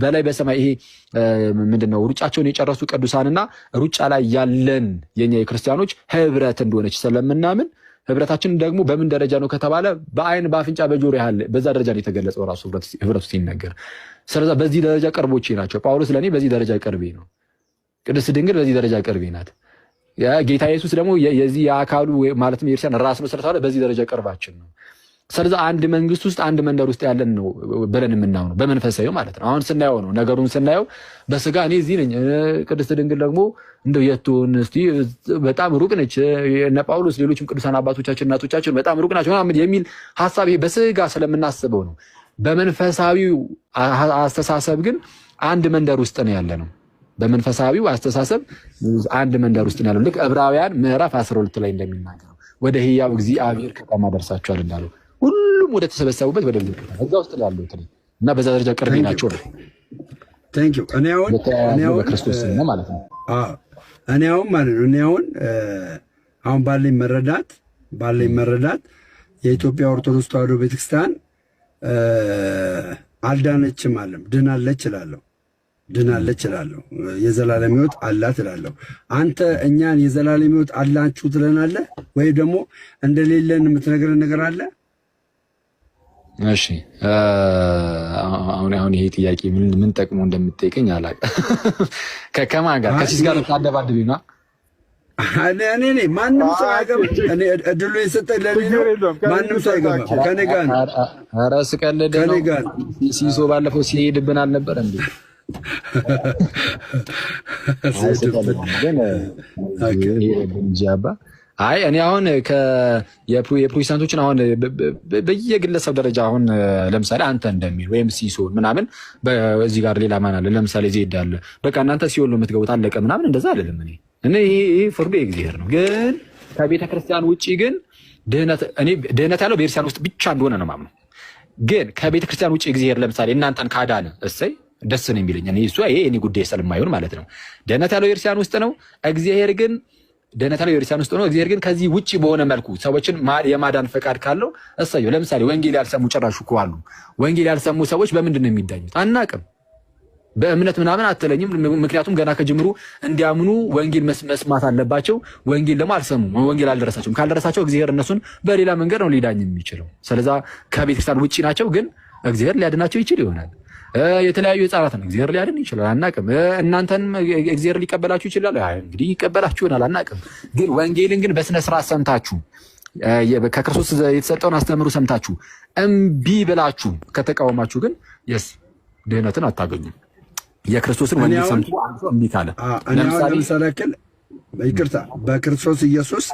በላይ በሰማይ ይሄ ምንድነው ሩጫቸውን የጨረሱ ቅዱሳንና ሩጫ ላይ ያለን የኛ የክርስቲያኖች ህብረት እንደሆነች ስለምናምን ህብረታችን ደግሞ በምን ደረጃ ነው ከተባለ በአይን በአፍንጫ በጆሮ ያህል በዛ ደረጃ ነው የተገለጸው ራሱ ህብረቱ ሲነገር። ስለዚህ በዚህ ደረጃ ቅርቦቼ ናቸው። ጳውሎስ ለኔ በዚህ ደረጃ ቅርቤ ነው። ቅድስት ድንግል በዚህ ደረጃ ቅርቤ ናት። ጌታ ኢየሱስ ደግሞ የዚህ የአካሉ ማለትም የክርስቲያን ራስ ነው ስለተባለ በዚህ ደረጃ ቅርባችን ነው። ስለዚህ አንድ መንግስት ውስጥ አንድ መንደር ውስጥ ያለን ነው ብለን የምናምነው በመንፈሳዊ ማለት ነው። አሁን ስናየው ነው ነገሩን ስናየው በስጋ እኔ እዚህ ነኝ፣ ቅድስት ድንግል ደግሞ እንደው የቱን እስቲ በጣም ሩቅ ነች፣ እነ ጳውሎስ ሌሎችም ቅዱሳን አባቶቻችን እናቶቻችን በጣም ሩቅ ናቸው ምናምን የሚል ሐሳብ ይሄ በስጋ ስለምናስበው ነው። በመንፈሳዊው አስተሳሰብ ግን አንድ መንደር ውስጥ ነው ያለ ነው። በመንፈሳዊው አስተሳሰብ አንድ መንደር ውስጥ ነው ያለው። ልክ ዕብራውያን ምዕራፍ 12 ላይ እንደሚናገረው ወደ ሕያው እግዚአብሔር ከተማ ደርሳችኋል እንዳለው ሁሉ ሁሉም ወደ ተሰበሰቡበት ወደ እዛ ውስጥ ያሉት እና በዛ ደረጃ ቅርቤ ናቸው ነው። ቴንክ ዩ። እኔ አሁን በክርስቶስ ነው ማለት ነው። እኔ አሁን ማለት ነው እኔ አሁን ባለኝ መረዳት የኢትዮጵያ ኦርቶዶክስ ተዋሕዶ ቤተክርስቲያን አልዳነችም አለም ድናለች እላለሁ። የዘላለም ሕይወት አላት እላለሁ። አንተ እኛን የዘላለም ሕይወት አላችሁ ትለናለህ ወይ ደግሞ እንደሌለን የምትነግረን ነገር አለ? እሺ አሁን ይሄ ጥያቄ ምን ጠቅሞ እንደምትጠይቀኝ አላውቅም። ከማን ጋር ከሲስ ጋር ታደባድቢ ነው? እኔ ማንም ሰው አይገባም። እኔ እድሉ የሰጠኝ ለኔ ነው። ማንም ሰው አይገባም። ከኔ ጋር ነው። ኧረ ስቀልድ ነው። ሲሶ ባለፈው ሲሄድብን አልነበር እንዴ? አይ እኔ አሁን የፕሮቴስታንቶችን አሁን በየግለሰብ ደረጃ አሁን ለምሳሌ አንተ እንደሚል ወይም ሲሶን ምናምን በዚህ ጋር ሌላ ማን አለ? ለምሳሌ ዜድ አለ። በቃ እናንተ ሲኦል ነው የምትገቡት አለቀ ምናምን እንደዛ አይደለም። እኔ ይሄ ፍርዱ የእግዚአብሔር ነው። ግን ከቤተ ክርስቲያን ውጪ ግን ድህነት ያለው ቤተክርስቲያን ውስጥ ብቻ እንደሆነ ነው የማምነው። ግን ከቤተ ክርስቲያን ውጪ እግዚአብሔር ለምሳሌ እናንተን ካዳነ እሰይ ደስ ነው የሚለኝ። ይሄ እኔ ጉዳይ ስለማይሆን ማለት ነው። ድህነት ያለው ቤተክርስቲያን ውስጥ ነው። እግዚአብሔር ግን ድህነት ያለው ቤተክርስቲያን ውስጥ ነው። እግዚአብሔር ግን ከዚህ ውጪ በሆነ መልኩ ሰዎችን የማዳን ፈቃድ ካለው እሰየው። ለምሳሌ ወንጌል ያልሰሙ ጭራሽ እኮ አሉ። ወንጌል ያልሰሙ ሰዎች በምንድን ነው የሚዳኙት? አናቅም። በእምነት ምናምን አትለኝም። ምክንያቱም ገና ከጅምሩ እንዲያምኑ ወንጌል መስማት አለባቸው። ወንጌል ደግሞ አልሰሙም። ወንጌል አልደረሳቸውም። ካልደረሳቸው እግዚአብሔር እነሱን በሌላ መንገድ ነው ሊዳኝ የሚችለው። ስለዛ ከቤተክርስቲያን ውጪ ናቸው። ግን እግዚአብሔር ሊያድናቸው ይችል ይሆናል። የተለያዩ ህፃናትን እግዚአብሔር ሊያድን ይችላል። አናቅም። እናንተን እግዚአብሔር ሊቀበላችሁ ይችላል። እንግዲህ ይቀበላችሁ ይሆናል። አናቅም። ግን ወንጌልን ግን በስነ ስርዓት ሰምታችሁ ከክርስቶስ የተሰጠውን አስተምሩ ሰምታችሁ እምቢ ብላችሁ ከተቃወማችሁ ግን ድህነትን አታገኙም። የክርስቶስን ወንጌል ሰምቶ አንተ እምቢ ካለ ለምሳሌ ይቅርታ በክርስቶስ ኢየሱስ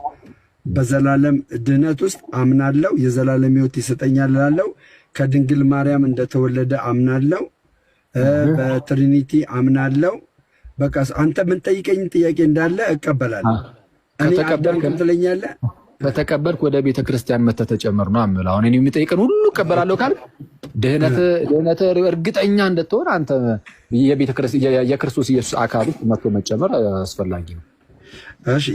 በዘላለም ድህነት ውስጥ አምናለሁ፣ የዘላለም ሕይወት ይሰጠኛል እላለሁ። ከድንግል ማርያም እንደተወለደ አምናለሁ፣ በትሪኒቲ አምናለሁ። በቃ አንተ ምን ጠይቀኝ ጥያቄ እንዳለ እቀበላለሁ። እኔ አዳምክም ትለኛለህ። ከተቀበልክ ወደ ቤተ ክርስቲያን መተህ ተጨመር ነው አምል። አሁን እኔ የሚጠይቀን ሁሉ እቀበላለሁ ካል ድህነት እርግጠኛ እንደተሆነ አንተ የክርስቶስ ኢየሱስ አካል ውስጥ መጥቶ መጨመር አስፈላጊ ነው። እሺ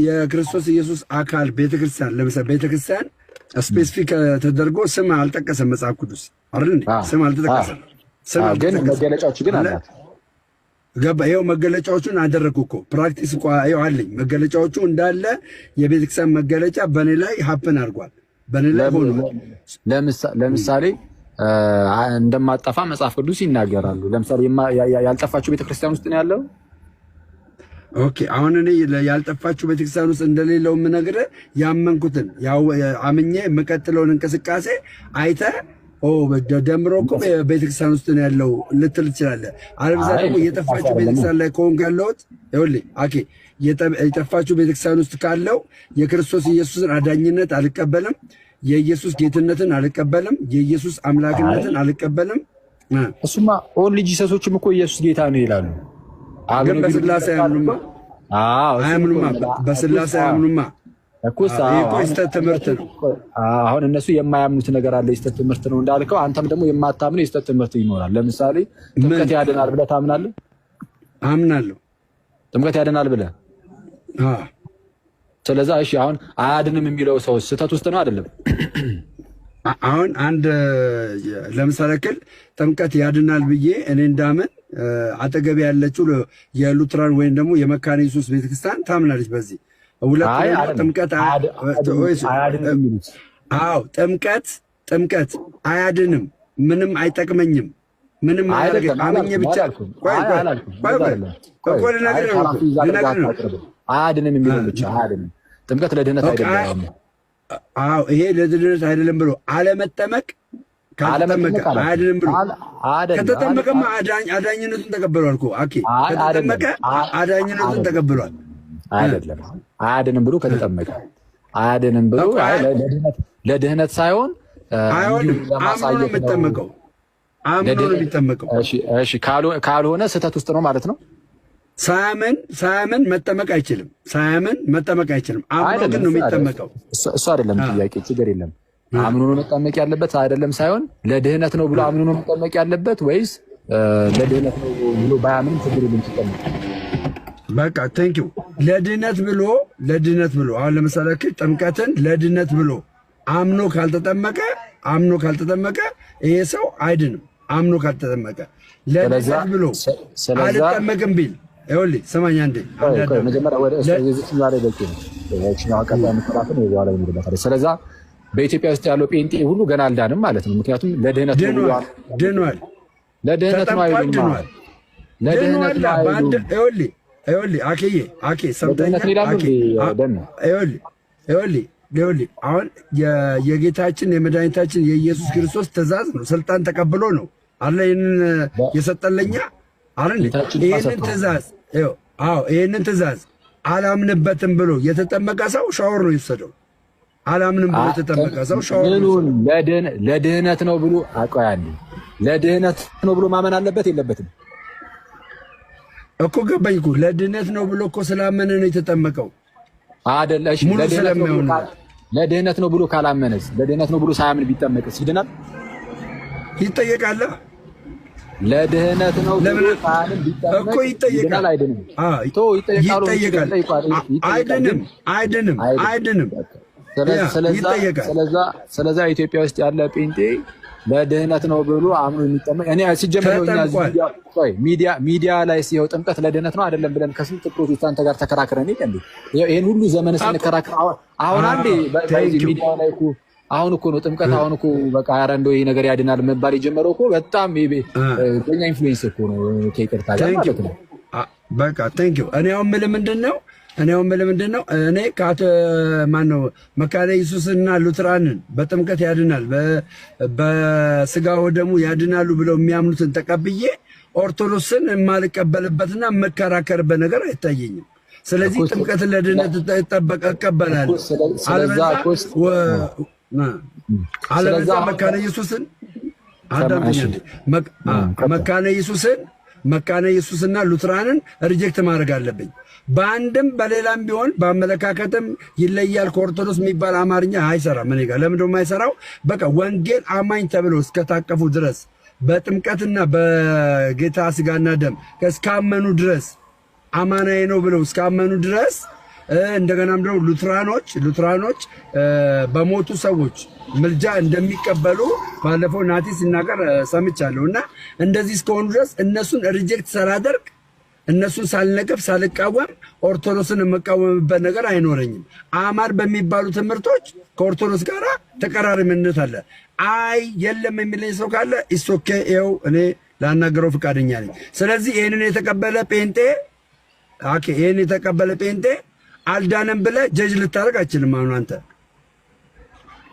የክርስቶስ ኢየሱስ አካል ቤተክርስቲያን ለምሳሌ ቤተክርስቲያን ስፔሲፊክ ተደርጎ ስም አልጠቀሰም መጽሐፍ ቅዱስ አይደል እንዴ? ስም አልተጠቀሰም። ግን መገለጫዎቹ ግን አላት። ገባ? ይኸው መገለጫዎቹን አደረግኩ እኮ ፕራክቲስ እኮ ይኸው አለኝ። መገለጫዎቹ እንዳለ የቤተክርስቲያን መገለጫ በእኔ ላይ ሀፕን አድርጓል። በእኔ ላይ ሆኖ ለምሳሌ እንደማጠፋ መጽሐፍ ቅዱስ ይናገራሉ። ለምሳሌ ያልጠፋችሁ ቤተክርስቲያን ውስጥ ነው ያለው። ኦኬ አሁን እኔ ያልጠፋችሁ ቤተክርስቲያን ውስጥ እንደሌለው የምነግርህ ያመንኩትን አምኜ የምቀጥለውን እንቅስቃሴ አይተህ ደምሮ እኮ ቤተክርስቲያን ውስጥ ነው ያለው ልትል ትችላለህ። አለበለዚያ ደግሞ የጠፋችሁ ቤተክርስቲያን ላይ ከሆንኩ ያለሁት ይኸውልህ ኦኬ የጠፋችሁ ቤተክርስቲያን ውስጥ ካለው የክርስቶስ ኢየሱስን አዳኝነት አልቀበልም፣ የኢየሱስ ጌትነትን አልቀበልም፣ የኢየሱስ አምላክነትን አልቀበልም። እሱማ ኦንሊ ጂሰሶችም እኮ ኢየሱስ ጌታ ነው ይላሉ። ግን በስላሴ አያምኑማ። አያምኑማ፣ በስላሴ አያምኑማ እኮ የስተት ትምህርት ነው። አሁን እነሱ የማያምኑት ነገር አለ፣ የስተት ትምህርት ነው እንዳልከው። አንተም ደግሞ የማታምነው የስተት ትምህርት ይኖራል። ለምሳሌ ጥምቀት ያድናል ብለህ ታምናለህ? አምናለሁ። ጥምቀት ያድናል ብለህ ስለዛ እሺ፣ አሁን አያድንም የሚለው ሰው ስህተት ውስጥ ነው አይደለም? አሁን አንድ ለምሳሌ ክል ጥምቀት ያድናል ብዬ እኔ እንዳምን አጠገቤ ያለችው የሉትራን ወይም ደግሞ የመካነ ኢየሱስ ቤተክርስቲያን ታምናለች በዚህ ጥምቀት ጥምቀት አያድንም፣ ምንም አይጠቅመኝም፣ ምንም አያደርግም። አምኜ ብቻ አያድንም የሚለው ብቻ አያድንም። ጥምቀት ለድህነት አይደለም። ይሄ ለድህነት አይደለም ብሎ አለመጠመቅ ካልተጠመቀ አያድንም ብሎ ከተጠመቀማ አዳኝነቱን ተቀብሏል እኮ። ከተጠመቀ አዳኝነቱን ተቀብሏል። አይደለም አያድንም ብሎ ከተጠመቀ አያድንም ብሎ ለድህነት ሳይሆን አይሆንም። አምኖ ነው የሚጠመቀው። አምኖ ነው የሚጠመቀው። እሺ ካልሆነ ስህተት ውስጥ ነው ማለት ነው። ሳያምን መጠመቅ አይችልም። ሳያምን መጠመቅ አይችልም። አምኖ ግን ነው የሚጠመቀው። እሱ አይደለም ጥያቄ፣ ችግር የለም። አምኖ ነው መጠመቅ ያለበት አይደለም ሳይሆን ለድህነት ነው ብሎ አምኖ ነው መጠመቅ ያለበት ወይስ ለድህነት ነው ብሎ ባያምን ችግር የለም ሲጠመቅ? በቃ ቴንኪው። ለድህነት ብሎ አሁን ለምሳሌ ጥምቀትን ለድህነት ብሎ አምኖ ካልተጠመቀ ይሄ ሰው አይድንም። አምኖ ካልተጠመቀ ለድህነት ብሎ አልጠመቅም ቢል ይኸውልህ ስማኝ አንዴ መጀመሪያ ወደ እዚህ ዛሬ በቂ ነው። እቺና አቀጣ ምክራትን ይዟላ ይመደባታል። ስለዚህ በኢትዮጵያ ውስጥ ያለው ጴንጤ ሁሉ ገና አልዳንም ማለት ነው። ምክንያቱም ለድህነት ነው ድኗል። ለድህነት ነው አይሉም። ለድህነት ነው አይሉም። ይኸውልህ አኬ ሰምተኛል። ይኸውልህ አሁን የጌታችን የመድኃኒታችን የኢየሱስ ክርስቶስ ትእዛዝ ነው። ስልጣን ተቀብሎ ነው አለ ይሄንን የሰጠለኛ አይደል? ይሄንን ትእዛዝ አላምንበትም ብሎ የተጠመቀ ሰው ሻወር ነው የወሰደው። አላምንም ብሎ የተጠመቀ ሰው ሻወር ነው። ለድህነት ነው ብሎ አቋያል። ለድህነት ነው ብሎ ማመን አለበት የለበትም እኮ ገባኝ እኮ። ለድህነት ነው ብሎ እኮ ስላመነ ነው የተጠመቀው አይደል? እሺ ለድህነት ነው ብሎ ካላመነስ፣ ለድህነት ነው ብሎ ሳያምን ቢጠመቅስ ይድናል? ይጠየቃል። ለድህነት ነው ብሎ ሳያምን ቢጠመቅ እኮ ይጠየቃል። አይደለም አይድንም። ስለዛ ኢትዮጵያ ውስጥ ያለ ጴንጤ ለድህነት ነው ብሎ አምኖ የሚጠመቅ እኔ ሲጀምር ሚዲያ ላይ ሲየው ጥምቀት ለድህነት ነው አይደለም ብለን ከስንት ፕሮቴስታንት ጋር ተከራክረን ይሄን ሁሉ ዘመን ስንከራከር አሁን አንዴ ሚዲያ ላይ እኮ አሁን እኮ ነው ጥምቀት አሁን እኮ በቃ ኧረ እንደው ይሄ ነገር ያድናል መባል የጀመረው እኮ በጣም በእኛ ኢንፍሉዌንስ እኮ ነው። ከይቅርታ ጋር ማለት ነው። በቃ ቴንኪው። እኔ አሁን የምልህ ምንድን ነው እኔ ማነው መካነ ኢየሱስና ሉትራንን በጥምቀት ያድናል በስጋው ደሙ ያድናሉ ብለው የሚያምኑትን ተቀብዬ ኦርቶዶክስን የማልቀበልበትና የምከራከርበት ነገር አይታየኝም። ስለዚህ ጥምቀትን ለድነት እቀበላለሁ። አለበለዚያ መካነ ኢየሱስና ሉትራንን ሪጀክት ማድረግ አለብኝ። በአንድም በሌላም ቢሆን በአመለካከትም ይለያል። ከኦርቶዶክስ የሚባል አማርኛ አይሰራም እኔ ጋር። ለምንድነው የማይሰራው? በቃ ወንጌል አማኝ ተብሎ እስከታቀፉ ድረስ በጥምቀትና በጌታ ስጋና ደም እስካመኑ ድረስ አማናዬ ነው ብለው እስካመኑ ድረስ እንደገናም ደግሞ ሉትራኖች በሞቱ ሰዎች ምልጃ እንደሚቀበሉ ባለፈው ናቲ ሲናገር ሰምቻለሁ። እና እንደዚህ እስከሆኑ ድረስ እነሱን ሪጀክት ሳላደርግ እነሱን ሳልነቅፍ ሳልቃወም ኦርቶዶክስን የምቃወምበት ነገር አይኖረኝም። አማር በሚባሉ ትምህርቶች ከኦርቶዶክስ ጋር ተቀራራቢነት አለ። አይ የለም የሚለኝ ሰው ካለ ኢሶኬ ይኸው እኔ ላናገረው ፈቃደኛ ነኝ። ስለዚህ ይህንን የተቀበለ ጴንጤ አልዳነም ብለህ ጀጅ ልታደርግ አይችልም። አሁን አንተ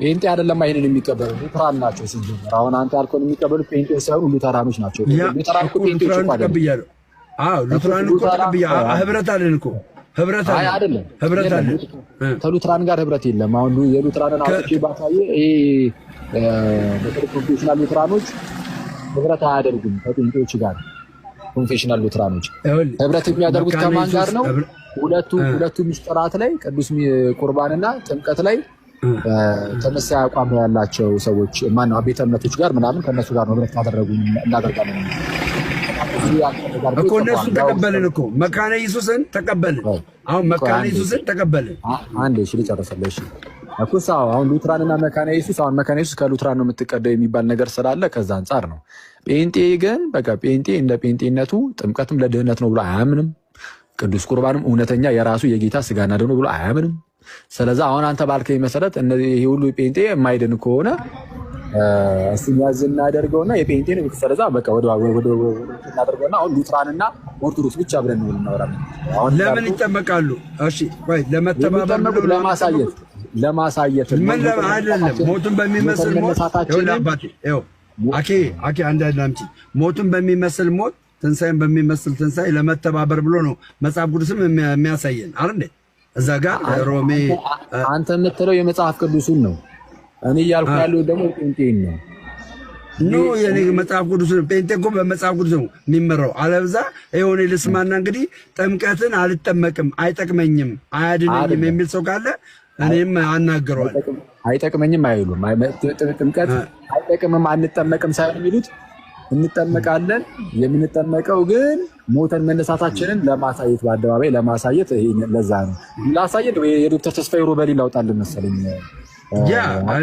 ጴንጤ አይደለም አይሄንን የሚቀበሉ ሉተራን ናቸው ሲጀምር። አሁን አንተ ያልከውን የሚቀበሉ ጴንጤ ሳይሆኑ ሉተራኖች ናቸው። ሉተራን እኮ ጴንጤዎች እኮ አይደለም። ሉተራን እኮ ተቀብያለሁ። ህብረት አለን እኮ ህብረት አለን። ከሉተራን ጋር ህብረት የለም። አሁን የሉተራንን አውጥቼ ባሳየ ፕሮፌሽናል ሉተራኖች ህብረት አያደርጉም ከጴንጤዎች ጋር። ኮንፌሽናል ሉተራኖች ህብረት የሚያደርጉት ከማን ጋር ነው? ሁለቱ ምስጢራት ላይ ቅዱስ ቁርባንና ጥምቀት ላይ ተመሳሳይ አቋም ያላቸው ሰዎች ማነው ቤተ እምነቶች ጋር ምናምን ከነሱ ጋር ነው ህብረት ካደረጉ እናደርጋለን እኮ። እነሱን ተቀበልን እኮ መካነ ኢየሱስን ተቀበልን። አሁን መካነ ኢየሱስን ተቀበልን። አንዴ እሺ ልጨርሰልህ። እሺ እኮ አሁን ሉትራንና መካነ ኢየሱስ አሁን መካነ ኢየሱስ ከሉትራን ነው የምትቀደው የሚባል ነገር ስላለ ከዛ አንጻር ነው። ጴንጤ ግን በቃ ጴንጤ እንደ ጴንጤነቱ ጥምቀትም ለድህነት ነው ብሎ አያምንም። ቅዱስ ቁርባንም እውነተኛ የራሱ የጌታ ስጋና ደም ነው ብሎ አያምንም። ስለዚህ አሁን አንተ ባልከኝ መሰረት እነዚህ ይሄ ሁሉ ጴንጤ የማይድን ከሆነ እሱን ያዝ እናደርገውና የጴንጤ ነው ስለዛ በቃ ወደ እናደርገውና አሁን ሉትራንና ኦርቶዶክስ ብቻ ብለን ነው እናወራለን። አሁን ለምን ይጠመቃሉ? እሺ ቆይ ለመተባበር ነው ለማሳየት ምን አይደለም። ሞቱን በሚመስል ሞት አኬ አንድ አዳምጪ። ሞቱን በሚመስል ሞት ትንሳኤን በሚመስል ትንሳኤ ለመተባበር ብሎ ነው መጽሐፍ ቅዱስም የሚያሳየን አይደል? እዛ ጋር ሮሜ አንተ የምትለው የመጽሐፍ ቅዱስን ነው። እኔ እያልኩ ያለው ደግሞ ጴንጤን ነው። የኔ መጽሐፍ ቅዱስ ጴንጤ እኮ በመጽሐፍ ቅዱስ ነው የሚመራው። አለብዛ የሆነ ልስማና እንግዲህ ጥምቀትን አልጠመቅም አይጠቅመኝም አያድነኝም የሚል ሰው ካለ እኔም አናግረዋለሁ። አይጠቅመኝም አይሉም። ጥምቀት አይጠቅምም አንጠመቅም ሳይሆን የሚሉት እንጠመቃለን። የምንጠመቀው ግን ሞተን መነሳታችንን ለማሳየት በአደባባይ ለማሳየት ለዛ ነው ላሳየት። የዶክተር ተስፋዬ ሮበሊ ላውጣልን መሰለኝ ያ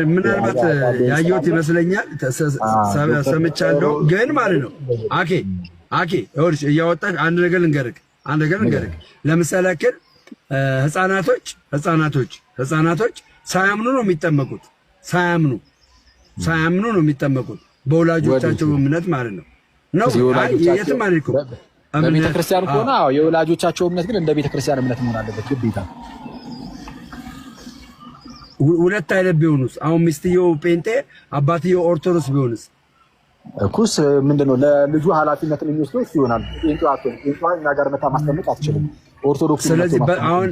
ምናልባት ያየሁት ይመስለኛል ሰምቻለሁ። ግን ማለት ነው አኬ ይኸውልሽ እያወጣሽ አንድ ነገር ልንገርህ ለምሳሌ ያክል ህፃናቶች ሳያምኑ ነው የሚጠመቁት። ሳያምኑ ነው የሚጠመቁት በወላጆቻቸው እምነት ማለት ነው። የትም አልሄድኩም። በቤተክርስቲያን ከሆነ የወላጆቻቸው እምነት ግን እንደ ቤተክርስቲያን እምነት መሆን አለበት ግዴታ። ሁለት አይነት ቢሆኑስ? አሁን ሚስትየው ጴንጤ አባትየው ኦርቶዶክስ ቢሆንስ? እኩስ ምንድነው ለልጁ ኃላፊነትን የሚወስደው እሱ ይሆናል። ጴንጤዋ እኛ ጋር መታ ማስጠመቅ አትችልም። ኦርቶዶክስ። ስለዚህ አሁን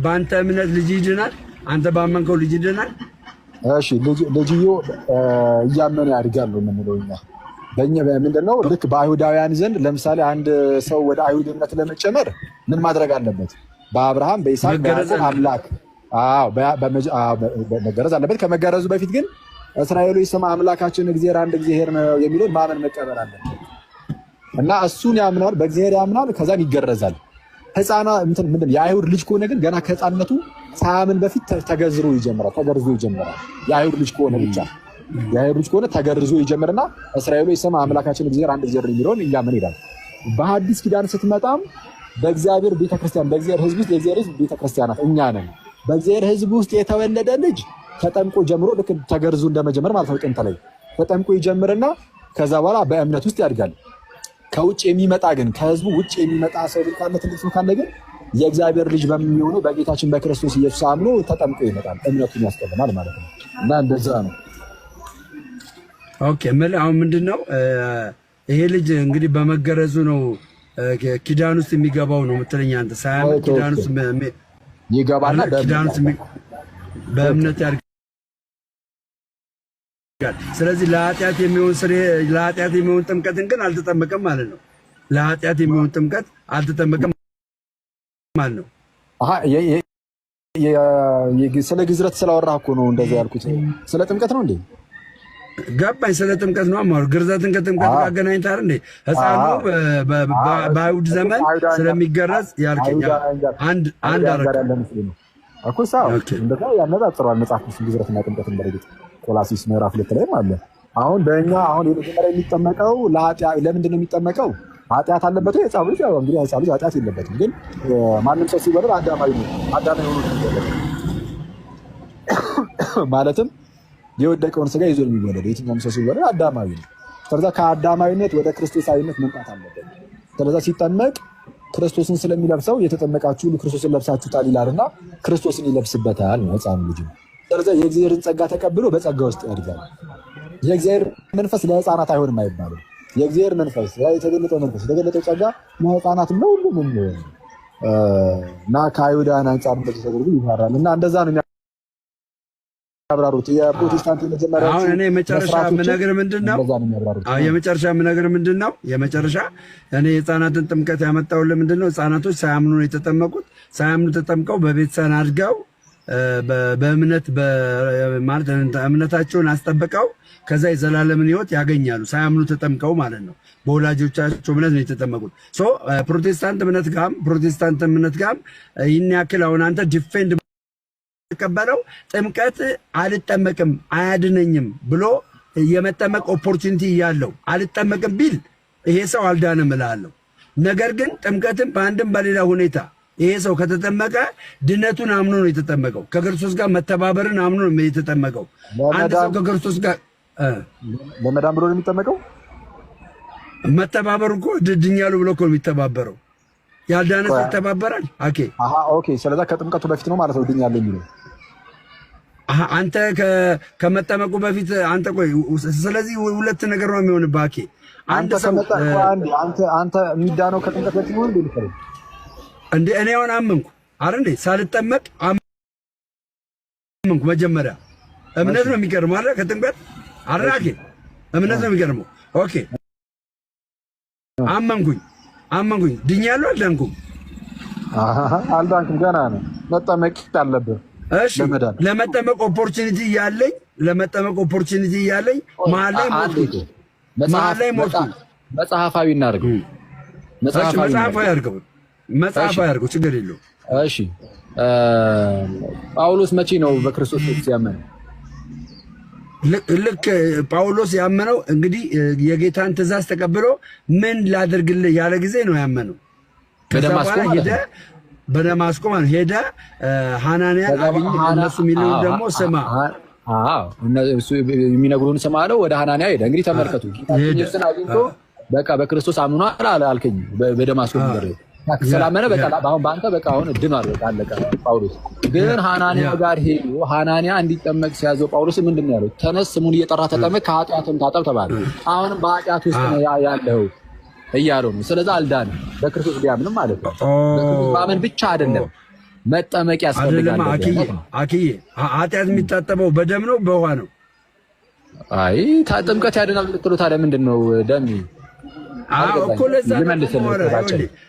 በአንተ እምነት ልጅ ይድናል። አንተ ባመንከው ልጅ ይድናል። እሺ ልጅዮ እያመነ ያድጋል ነው የምንለው እኛ። በእኛ ምንድነው ልክ በአይሁዳውያን ዘንድ ለምሳሌ አንድ ሰው ወደ አይሁድ እምነት ለመጨመር ምን ማድረግ አለበት? በአብርሃም በይስሐቅ በያዕቆብ አምላክ መገረዝ አለበት። ከመገረዙ በፊት ግን እስራኤሎች ስማ አምላካችን እግዚአብሔር አንድ እግዚአብሔር ነው የሚለውን ማመን መቀበል አለበት እና እሱን ያምናል፣ በእግዚአብሔር ያምናል። ከዛን ይገረዛል። ህፃና ምንድን የአይሁድ ልጅ ከሆነ ግን ገና ከህፃንነቱ ሳያምን በፊት ተገርዞ ይጀምራል። የአይሁድ ልጅ ከሆነ ብቻ የአይሁድ ልጅ ከሆነ ተገርዞ ይጀምርና እስራኤሎች ስማ አምላካችን እግዚአብሔር አንድ እግዚአብሔር የሚለውን እያመነ ይላል። በሐዲስ ኪዳን ስትመጣም በእግዚአብሔር ቤተክርስቲያን በእግዚአብሔር ህዝብ ውስጥ የእግዚአብሔር ህዝብ ቤተክርስቲያናት እኛ ነን። በእግዚአብሔር ህዝብ ውስጥ የተወለደ ልጅ ተጠምቆ ጀምሮ ልክ ተገርዞ እንደመጀመር ማለት ነው። ጥንት ላይ ተጠምቆ ይጀምርና ከዛ በኋላ በእምነት ውስጥ ያድጋል። ከውጭ የሚመጣ ግን ከህዝቡ ውጭ የሚመጣ ሰው ካለ ትልቅ ሰው ካለ ግን የእግዚአብሔር ልጅ በሚሆነው በጌታችን በክርስቶስ ኢየሱስ አምኖ ተጠምቆ ይመጣል። እምነቱን ያስቀድማል ማለት ነው እና እንደዛ ነው። ኦኬ አሁን ምንድነው ይሄ ልጅ እንግዲህ በመገረዙ ነው ኪዳን ውስጥ የሚገባው ነው የምትለኝ አንተ? ሳያምን ኪዳን ውስጥ ይገባና በእምነት ያድጋል። ስለዚህ ለኃጢአት የሚሆን ጥምቀትን ግን አልተጠመቀም ማለት ነው። ለኃጢአት የሚሆን ጥምቀት አልተጠመቀም ማለት ነው። ስለ ግዝረት ስላወራህ እኮ ነው እንደዛ ያልኩት። ስለ ጥምቀት ነው እንዴ? ገባኝ። ስለ ጥምቀት ነው አማሩ። ግርዘትን ከጥምቀት ጋር አገናኝተሃል እንዴ? ህፃኑ በአይሁድ ዘመን ስለሚገረዝ ያልከኝ አንድ አረጋለሁ እኮ ሳው እንደዛ ያነጻጽራል መጽሐፍ ቅዱስ ግዝረትና ጥምቀትን በረግጥ ቆላሲስ ምዕራፍ 2 ላይ ማለት። አሁን በእኛ የመጀመሪያ የሚጠመቀው ለምንድን ነው የሚጠመቀው? ኃጢአት አለበት ወይ? ሕፃን ልጅ እንግዲህ ሕፃን ልጅ ኃጢአት የለበትም። ግን ማንም ሰው ሲወለድ አዳማዊ ነው። አዳማዊ ሆኖ ማለትም የወደቀውን ስጋ ይዞ የሚወለድ የትኛውም ሰው ሲወለድ አዳማዊ ነው። ስለዚህ ከአዳማዊነት ወደ ክርስቶሳዊነት መምጣት አለበት። ስለዚህ ሲጠመቅ ክርስቶስን ስለሚለብሰው የተጠመቃችሁ ሁሉ ክርስቶስን ለብሳችሁታል ይላልና ክርስቶስን ይለብስበታል ነው ሕፃኑ ልጅ። ስለዚህ የእግዚአብሔርን ጸጋ ተቀብሎ በጸጋ ውስጥ ያድጋል። የእግዚአብሔር መንፈስ ለሕፃናት አይሆንም አይባልም። የእግዚአብሔር መንፈስ የተገለጠው ጸጋ ለሕፃናትም ለሁሉም እና ከአይሁዳውያን አንጻር እንደዚህ ተደርጎ ይባራል እና እንደዛ ነው የሚያብራሩት የፕሮቴስታንት የመጀመሪያ። አሁን እኔ የመጨረሻ የምነግርህ ምንድን ነው? የመጨረሻ እኔ የሕፃናትን ጥምቀት ያመጣሁልህ ምንድን ነው? ሕፃናቶች ሳያምኑ ነው የተጠመቁት። ሳያምኑ ተጠምቀው በቤተሰብ አድገው በእምነት ማለት እምነታቸውን አስጠብቀው ከዛ የዘላለምን ሕይወት ያገኛሉ። ሳያምኑ ተጠምቀው ማለት ነው። በወላጆቻቸው እምነት ነው የተጠመቁት። ፕሮቴስታንት እምነት ጋም ይህን ያክል አሁን አንተ ዲፌንድ ተቀበለው ጥምቀት አልጠመቅም አያድነኝም ብሎ የመጠመቅ ኦፖርቹኒቲ ያለው አልጠመቅም ቢል ይሄ ሰው አልዳነም እላለሁ። ነገር ግን ጥምቀትን በአንድም በሌላ ሁኔታ ይሄ ሰው ከተጠመቀ ድነቱን አምኖ ነው የተጠመቀው። ከክርስቶስ ጋር መተባበርን አምኖ ነው የተጠመቀው። አንድ ሰው ከክርስቶስ ጋር ለመዳን ብሎ ነው የሚጠመቀው። መተባበር እኮ ድኛለሁ ብሎ እኮ ነው የሚተባበረው። ያልዳነ ሰው ይተባበራል። ኦኬ። ስለዚህ ከጥምቀቱ በፊት ነው ማለት ነው ድኛለሁ የሚለው። አንተ ከመጠመቁ በፊት አንተ ቆይ። ስለዚህ ሁለት ነገር ነው የሚሆንብህ። አንተ የሚዳነው ከጥምቀት በፊት ነው እንዴ? እኔ አሁን አመንኩ አይደል እንዴ? ሳልጠመቅ አመንኩ። መጀመሪያ እምነት ነው የሚቀድመው አይደል? ከጥምቀት አራኬ እምነት ነው የሚቀድመው። ኦኬ አመንኩኝ። ድኛለሁ። አልዳንኩም? አልዳንኩም። ገና ነው መጠመቅ አለብህ። እሺ ለመጠመቅ ኦፖርቹኒቲ እያለኝ መሀል ላይ ሞቱ። መጽሐፋዊ እናድርገው። መጽሐፋዊ አድርገው ችግር የለውም። እሺ ጳውሎስ መቼ ነው በክርስቶስ ያመነው? ልክ ጳውሎስ ያመነው እንግዲህ የጌታን ትእዛዝ ተቀብሎ ምን ላደርግልህ ያለ ጊዜ ነው ያመነው። በደማስቆ ማለት ሄደ ሐናንያ እነሱ የሚለው ደግሞ ስማ የሚነግሩን ስማ አለው። ወደ ሐናንያ ሄደ። እንግዲህ ተመልከቱ፣ ኢየሱስን አግኝቶ በቃ በክርስቶስ አምኗል አልከኝ። በደማስቆ ነገር ስላመነ በቃ አሁን በአንተ በቃ አሁን ድኗል፣ በቃ አለቀ። ጳውሎስ ግን ሐናንያ ጋር ሄዶ ሐናንያ እንዲጠመቅ ሲያዘው ጳውሎስ ምንድን ነው ያለው? ተነስ፣ ስሙን እየጠራ ተጠመቅ፣ ከኃጢአትም ታጠብ ተባለ። አሁንም በኃጢአት ውስጥ ነው ያለው እያለው ነው። ስለዚህ አልዳንም። በክርስቶስ ቢያምንም ማለት ነው። በክርስቶስ ማመን ብቻ አይደለም መጠመቅ ያስፈልጋል። አክዬ ኃጢአት የሚታጠበው በደም ነው በውሃ ነው? አይ ጥምቀት ያድናል ልትሉ ታዲያ ምንድን ነው ደም እኮ ለዛ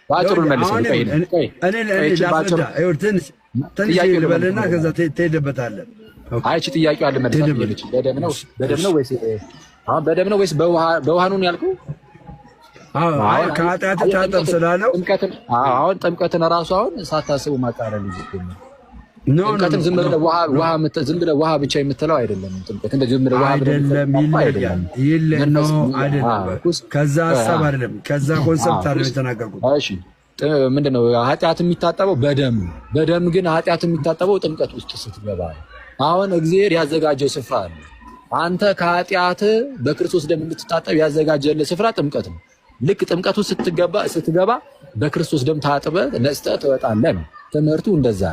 ባጭሩ በልና ከዛ ትሄድበታለህ። አይ እቺ ጥያቄው አለ መልስ በደም ነው ወይስ በውሃ ነው ያልከው? ከኃጢአት ታጠብ ስላለው አሁን ጥምቀትን እራሱ አሁን ሳታስቡ ማቃረል ይዘኛል። ጥምቀትን ዝም ብለህ ውሃ ብቻ የምትለው አይደለም። ጥምቀት እንደዚህ ዝም ብለህ ውሃ አይደለም ከዛ ሐሳብ አይደለም፣ ከዛ ኮንሰፕት አይደለም የተናገርኩት። እሺ ምንድነው ኃጢአት የሚታጠበው በደም ግን ኃጢአት የሚታጠበው ጥምቀት ውስጥ ስትገባ። አሁን እግዚአብሔር ያዘጋጀው ስፍራ አለ። አንተ ከኃጢአት በክርስቶስ ደም እንድትታጠብ ያዘጋጀልህ ስፍራ ጥምቀት ነው። ልክ ጥምቀቱ ስትገባ በክርስቶስ ደም ታጥበህ ነጽተህ ትወጣለህ ነው ትምህርቱ። እንደዛ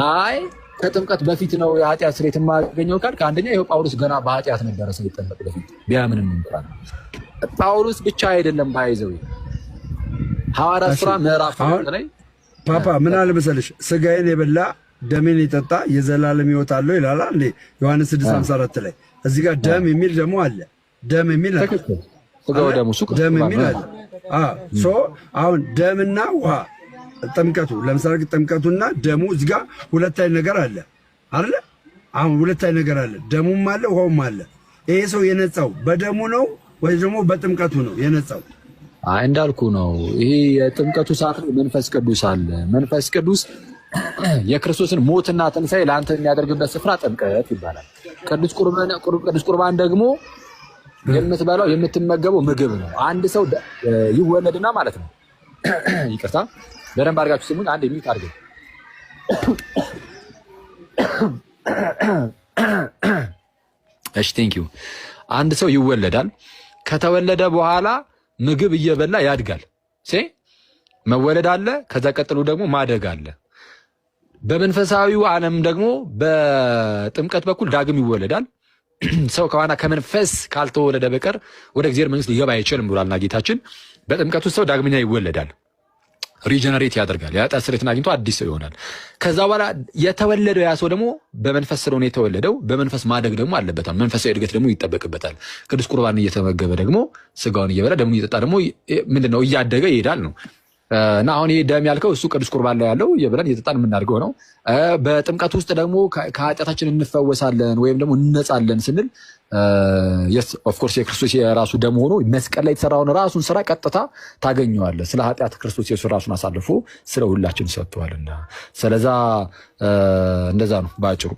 አይ ከጥምቀት በፊት ነው የኃጢአት ስርየት የማገኘው ካልክ፣ አንደኛ ይኸው ጳውሎስ ገና በኃጢአት ነበረ ሳይጠመቅ በፊት ቢያምንም እንኳን። ጳውሎስ ብቻ አይደለም ባይዘው ሐዋርያት ሥራ ምዕራፍ ላይ ፓፓ ምን አለ መሰለሽ፣ ስጋዬን የበላ ደሜን የጠጣ የዘላለም ሕይወት አለው ይላል እንዴ ዮሐንስ 6:54 ላይ። እዚህ ጋር ደም የሚል ደግሞ አለ። ደም የሚል አለ። ደም የሚል አለ። አሁን ደምና ውሃ ጥምቀቱ ለምሳሌ ጥምቀቱና ደሙ እዚህ ጋር ሁለት አይነት ነገር አለ አይደል? አሁን ሁለት አይነት ነገር አለ። ደሙም አለ ውሃውም አለ። ይሄ ሰው የነጻው በደሙ ነው ወይ ደግሞ በጥምቀቱ ነው የነጻው? እንዳልኩ ነው። ይሄ የጥምቀቱ ሰዓት መንፈስ ቅዱስ አለ። መንፈስ ቅዱስ የክርስቶስን ሞትና ትንሣኤ ለአንተ የሚያደርግበት ስፍራ ጥምቀት ይባላል። ቅዱስ ቁርባን ደግሞ የምትበላው የምትመገበው ምግብ ነው። አንድ ሰው ይወለድና ማለት ነው። ይቅርታ በደንብ አድርጋችሁ ስሙኝ። አንድ የሚት አድርገው። እሺ ቴንክ ዩ። አንድ ሰው ይወለዳል። ከተወለደ በኋላ ምግብ እየበላ ያድጋል። መወለድ አለ። ከዛ ቀጥሎ ደግሞ ማደግ አለ። በመንፈሳዊው ዓለም ደግሞ በጥምቀት በኩል ዳግም ይወለዳል። ሰው ከመንፈስ ካልተወለደ በቀር ወደ እግዚአብሔር መንግስት ሊገባ አይችልም ብሏልና ጌታችን። በጥምቀቱ ሰው ዳግመኛ ይወለዳል፣ ሪጀነሬት ያደርጋል፣ የኃጢአት ስርየትን አግኝቶ አዲስ ሰው ይሆናል። ከዛ በኋላ የተወለደው ያ ሰው ደግሞ በመንፈስ ስለሆነ የተወለደው በመንፈስ ማደግ ደግሞ አለበታል። መንፈሳዊ እድገት ደግሞ ይጠበቅበታል። ቅዱስ ቁርባን እየተመገበ ደግሞ ስጋውን እየበላ ደግሞ እየጠጣ ደግሞ ምንድነው እያደገ ይሄዳል ነው። እና አሁን ይሄ ደም ያልከው እሱ ቅዱስ ቁርባን ላይ ያለው እየበላን እየጠጣን የምናደርገው ነው። በጥምቀት ውስጥ ደግሞ ከኃጢአታችን እንፈወሳለን ወይም ደግሞ እንነጻለን ስንል ኦፍ ኮርስ የክርስቶስ የራሱ ደም ሆኖ መስቀል ላይ የተሰራውን ራሱን ስራ ቀጥታ ታገኘዋለህ። ስለ ኃጢአት ክርስቶስ ኢየሱስ ራሱን አሳልፎ ስለ ሁላችን ሰጥቷልና፣ ስለዛ እንደዛ ነው ባጭሩ።